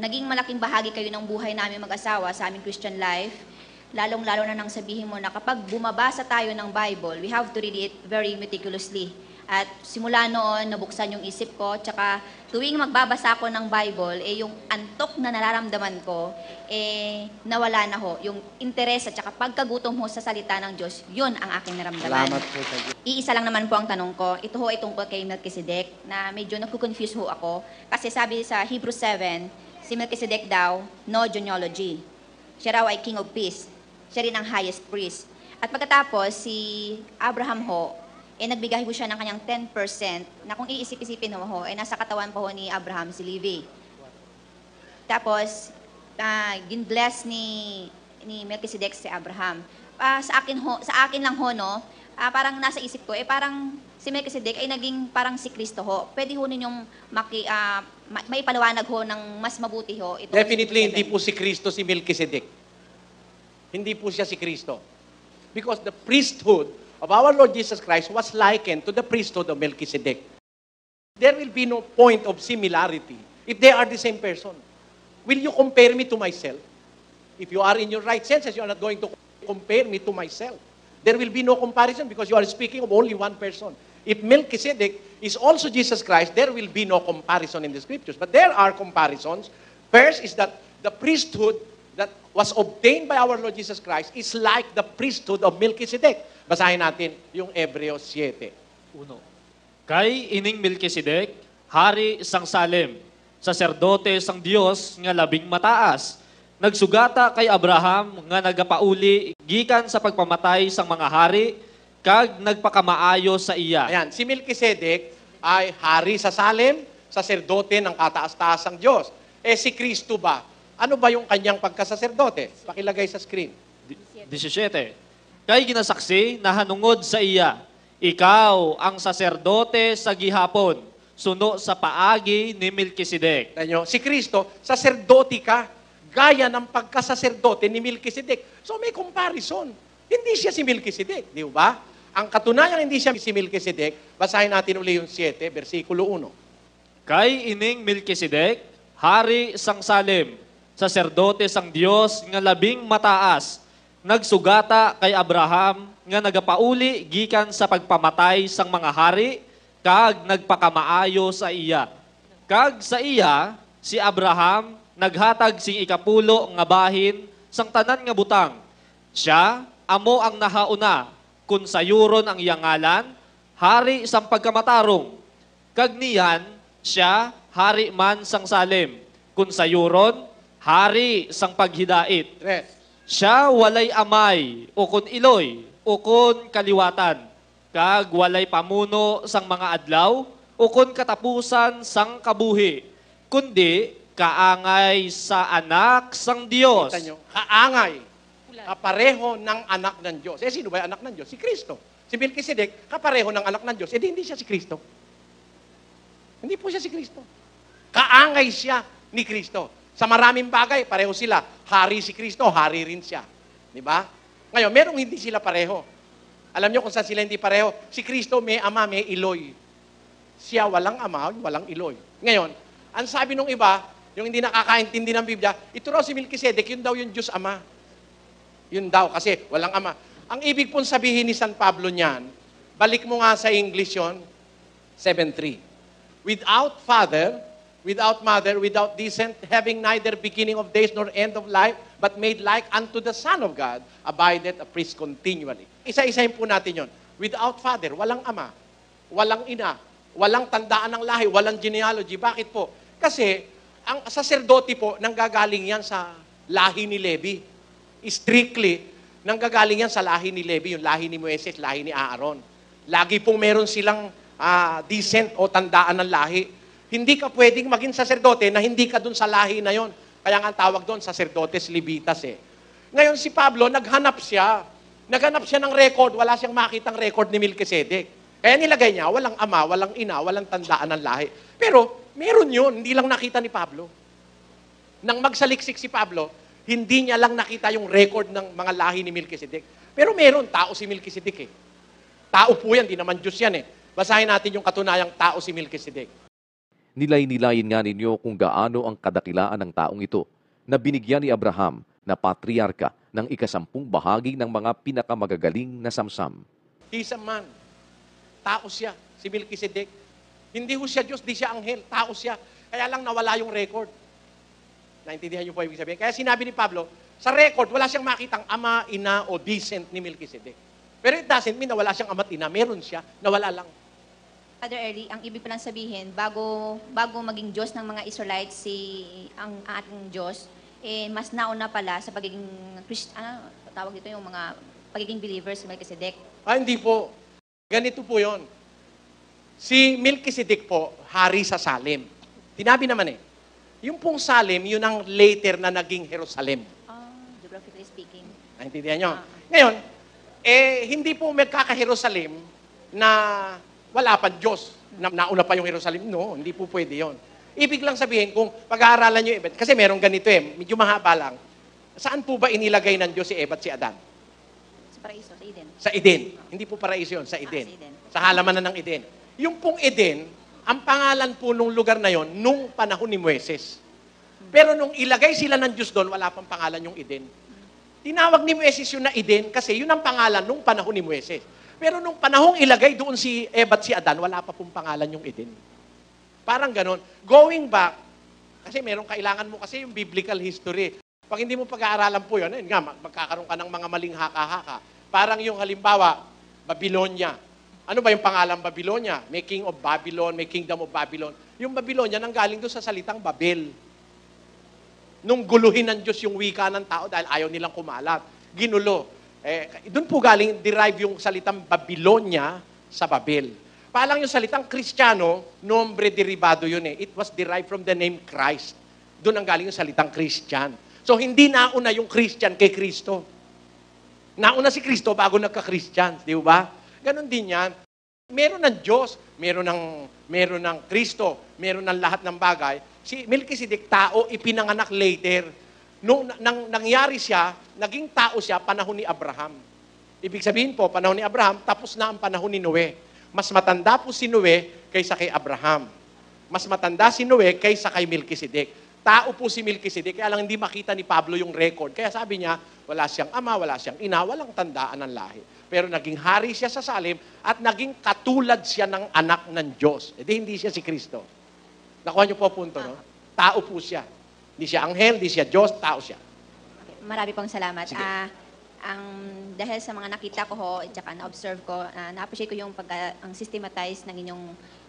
naging malaking bahagi kayo ng buhay namin mag-asawa sa aming Christian life. Lalong-lalo na nang sabihin mo na kapag bumabasa tayo ng Bible, we have to read it very meticulously. At simula noon, nabuksan yung isip ko, tsaka tuwing magbabasa ako ng Bible, yung antok na nararamdaman ko, nawala na ho. Yung interes at tsaka pagkagutom ho sa salita ng Diyos, yun ang aking naramdaman. Salamat po sa Diyos. Iisa lang naman po ang tanong ko. Ito ho ay tungkol kay Melchizedek na medyo nagko-confuse ho ako. Kasi sabi sa Hebrews 7, si Melchizedek daw, no genealogy. Siya raw ay King of Peace. Siya rin ang highest priest. At pagkatapos, si Abraham ho, nagbigay ho siya ng kanyang 10% na kung iisip-isipin ho, nasa katawan pa ho ni Abraham si Levi. Tapos, gin-bless ni Melchizedek si Abraham. Sa akin lang ho, no, parang nasa isip ko, parang si Melchizedek ay naging parang si Kristo ho. Pwede ho ninyong may paliwanag ho ng mas mabuti ho. Definitely, hindi po si Kristo si Melchizedek. Hindi po siya si Kristo. Because the priesthood of our Lord Jesus Christ was likened to the priesthood of Melchizedek. There will be no point of similarity if they are the same person. Will you compare me to myself? If you are in your right senses, you are not going to compare me to myself. There will be no comparison because you are speaking of only one person. If Melchizedek is also Jesus Christ, there will be no comparison in the scriptures. But there are comparisons. First is that the priesthood that was obtained by our Lord Jesus Christ is like the priesthood of Melchizedek. Basahin natin yung Hebreos 7. Uno. Kay ining Melchizedek, hari sang Salem, saserdote sang Dios nga labing mataas, nagsugata kay Abraham nga nagapauli gikan sa pagpamatay sang mga hari, kag nagpakamaayo sa iya. Ayan, si Melchizedek ay hari sa Salem, saserdote ng kataas-taasang Diyos. Si Kristo ba? Ano ba yung kanyang pagkasaserdote? Pakilagay sa screen. 17. Kay ginasaksi na hanungod sa iya, ikaw ang saserdote sa gihapon, suno sa paagi ni Melchizedek. Tanyo, si Kristo, saserdote ka, gaya ng pagkasaserdote ni Melchizedek. So may comparison. Hindi siya si Melchizedek, di ba? Ang katunayan hindi siya si Melchizedek, basahin natin uli yung 7, versikulo 1. Kay ining Melchizedek, hari sang Salem, saserdote sang Dios nga labing mataas, nagsugata kay Abraham nga nagapauli gikan sa pagpamatay sang mga hari, kag nagpakamaayo sa iya. Kag sa iya, si Abraham naghatag sing ikapulo nga bahin sang tanan nga butang. Siya, amo ang nahauna, kun sayuron ang iyang ngalan, hari sang pagkamatarong. Kag niyan, siya, hari man sang Salem, kun sayuron, hari sang paghidait. Yes. Siya walay amay, ukon iloy, ukon kaliwatan, kag walay pamuno sang mga adlaw, ukon katapusan sang kabuhi, kundi kaangay sa anak sang Dios. Kita nyo, kaangay, kapareho ng anak ng Diyos. Sino ba yung anak ng Diyos? Si Kristo. Si Melchizedek, kapareho ng anak ng Diyos. Hindi siya si Kristo. Hindi po siya si Kristo. Kaangay siya ni Kristo. Sa maraming bagay, pareho sila. Hari si Kristo, hari rin siya. Di ba? Ngayon, merong hindi sila pareho. Alam nyo kung saan sila hindi pareho? Si Kristo may ama, may iloy. Siya walang ama, walang iloy. Ngayon, ang sabi nung iba, yung hindi nakakaintindi ng Biblia, ito raw si Melchizedek, yun daw yung Diyos Ama. Yun daw, kasi walang ama. Ang ibig pong sabihin ni San Pablo niyan, balik mo nga sa English yun, 7:3. Without father, without mother, without descent, having neither beginning of days nor end of life, but made like unto the Son of God, abideth a priest continually. Isa-isahin po natin yon. Without father, walang ama, walang ina, walang tandaan ng lahi, walang genealogy. Bakit po? Kasi, ang saserdote po, nanggagaling yan sa lahi ni Levi. Strictly, nanggagaling yan sa lahi ni Levi, yung lahi ni Moises, lahi ni Aaron. Lagi pong meron silang descent o tandaan ng lahi. Hindi ka pwedeng maging saserdote na hindi ka dun sa lahi na yon. Kaya nga ang tawag doon, sacerdotes levitas eh. Ngayon si Pablo, naghanap siya. Naghanap siya ng record, wala siyang makitang record ni Melchizedek. Kaya nilagay niya, walang ama, walang ina, walang tandaan ng lahi. Pero meron yun, hindi lang nakita ni Pablo. Nang magsaliksik si Pablo, hindi niya lang nakita yung record ng mga lahi ni Melchizedek. Pero meron, tao si Melchizedek eh. Tao po yan, di naman Diyos yan eh. Basahin natin yung katunayang tao si Melchizedek. Nilay-nilayin nga ninyo kung gaano ang kadakilaan ng taong ito na binigyan ni Abraham na patriarka ng ikasampung bahagi ng mga pinakamagagaling na samsam. He's a man. Tao siya, si Melchizedek. Hindi ho siya Diyos, di siya anghel. Tao siya. Kaya lang nawala yung record. Naintindihan niyo po ibig sabihin? Kaya sinabi ni Pablo, sa record, wala siyang makitang ama, ina, o descent ni Melchizedek. Pero it doesn't mean na wala siyang ama't ina. Meron siya, nawala lang. Father Early, ang ibig palang sabihin, bago maging Diyos ng mga Israelites, ang ating Diyos, mas nauna pala sa pagiging tawag dito yung mga pagiging believers si Melchizedek. Hindi po. Ganito po yon. Si Melchizedek po, hari sa Salem. Tinabi naman yung pong Salem, yun ang later na naging Jerusalem. Geographically speaking. Naintindihan nyo? Ngayon, hindi po magkaka-Jerusalem na wala pa Diyos. Nauna pa yung Jerusalem. No, hindi po pwede yon. Ibig lang sabihin, kung pag-aaralan nyo Eva, kasi merong ganito medyo mahaba lang. Saan po ba inilagay ng Diyos si Eva at si Adan? Sa paraiso, sa Eden. Sa Eden. Hindi po paraiso yun, sa Eden. Sa Eden. Sa halamanan ng Eden. Yung pong Eden, ang pangalan po nung lugar na yon nung panahon ni Moises. Pero nung ilagay sila ng Diyos doon, wala pang pangalan yung Eden. Tinawag ni Moises yun na Eden kasi yun ang pangalan nung panahon ni Moises. Pero nung panahong ilagay doon si Eva at si Adan, wala pa pong pangalan yung Eden. Parang ganon. Going back, kasi merong kailangan mo kasi yung biblical history. Pag hindi mo pag-aaralan po yun, nga, magkakaroon ka ng mga maling haka-haka. Parang yung halimbawa, Babylonia. Ano ba yung pangalan Babylonia? May king of Babylon, may kingdom of Babylon. Yung Babylonia nanggaling doon sa salitang Babel. Nung guluhin ng Diyos yung wika ng tao dahil ayaw nilang kumalat. Ginulo. Doon po galing, derive yung salitang Babylonia sa Babel. Palang yung salitang Kristiyano, nombre derivado yun It was derived from the name Christ. Doon ang galing yung salitang Christian. So, hindi nauna yung Christian kay Kristo. Nauna si Kristo bago nagka-Christian. Di ba? Ganon din yan. Meron ng Diyos, meron ng Kristo, meron ng lahat ng bagay. Si Melchizedek, tao, ipinanganak later. Nung nangyari siya, naging tao siya panahon ni Abraham. Ibig sabihin po, panahon ni Abraham, tapos na ang panahon ni Noe. Mas matanda po si Noe kaysa kay Abraham. Mas matanda si Noe kaysa kay Melchizedek. Tao po si Melchizedek, kaya lang hindi makita ni Pablo yung record. Kaya sabi niya, wala siyang ama, wala siyang ina, walang tandaan ng lahi. Pero naging hari siya sa Salem at naging katulad siya ng anak ng Diyos. Hindi siya si Kristo. Nakuha niyo po punto, no? Tao po siya. Hindi siya anghel, hindi siya Diyos, tao siya. Okay, marami pong salamat. Sige. Dahil sa mga nakita ko at saka na-observe ko, na-appreciate ko yung ang systematize ng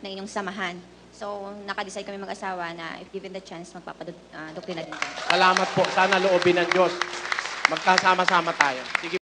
inyong samahan. So, naka-decide kami mag-asawa na if given the chance, magpapadoktrina din kami. Salamat po. Sana loobin ng Diyos. Magkasama-sama tayo. Sige.